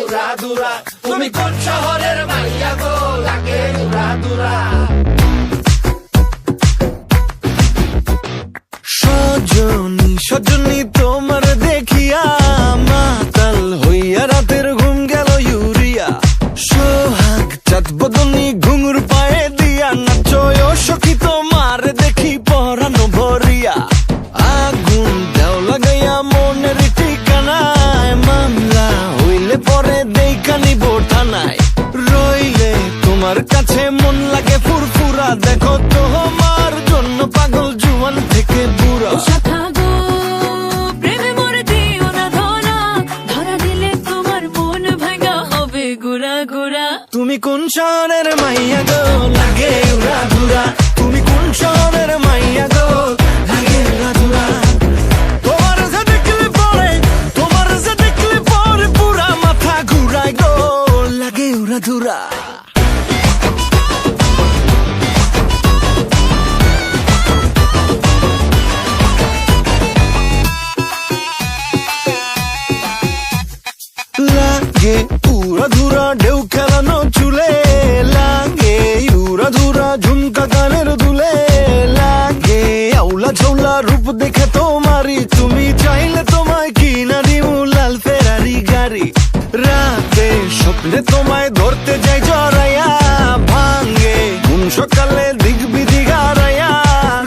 উড়া দুরা। তুমি কোন শহরের মাইয়া গো, লাগে উড়া দুরা। সজনী সজনী তোমার দেখিয়া মাতাল হইয়া রাতের ঘুম গেল ইউরিয়া। সোহাগ চাঁদ বদনী ঘুঙুর পায়ে দিয়া নাচয় সখী তোমার দেখি পরানো ভরিয়া। আগুন দেও লাগাইয়া মনের ঠিকানায়, মামলা হইলে পরে দেইকা নিব থানায়। রইলে তোমার কাছে মন লাগে ফুরফুরা, দেখো তোমার জন্য পাগল জুয়ান থেকে বুড়া। শাখা গো প্রেমে মরে দিও না ধরা, ধরা দিলে তোমার মন ভাঙা হবে গুড়া গুড়া। তুমি কোন শহরের মাইয়া গো, লাগে উড়া ধুরা। তুমি কোন শহরের মাইয়া গো, লাগে উড়া ধুরা। তোমার যে দেখলে পরে, তোমার যে দেখলে পরে পুরা মাথা ঘুরায় গো, লাগে উড়া ধুরা। লাগে উড়া ধুরা ঢেউ খেলানো চুলে, লাগে উড়া ধুরা ঝুমকা গানের দুলে। লাগে আউলা ঝৌলা রূপ দেখে তোমারি, তুমি চাইলে তোমায় কিনা দিমু লাল ফেরারি গাড়ি। রাতে স্বপ্নে তোমায় ধরতে যাই জড়াইয়া, ভাঙ্গে ঘুম সকালে দিক বিদিক হারাইয়া।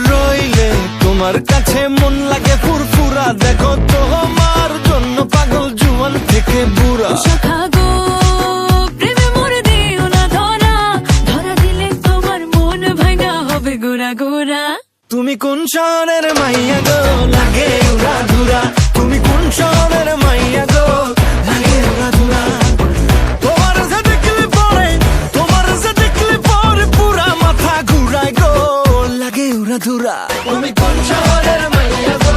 রইলে তোমার কাছে মন লাগে ফুরফুরা, দেখো তোমার জন্য পাগল জুয়ান থেকে বুড়া। শাখা গো প্রেমে মরে দিও না ধরা, ধরা দিলে তোমার মন ভাঙা হবে গুড়া গুড়া। তুমি কোন শহরের মাইয়া গো, লাগে উড়া ধুরা। তুমি কোন শহরের মাইয়া গো, লাগে উড়া ধুরা। তোমার যে দেখলে পরে, তোমার যে দেখলে পরে পুরা মাথা ঘুরায় গো, লাগে উড়া ধুরা। তুমি কোন শহরের মাইয়া গো,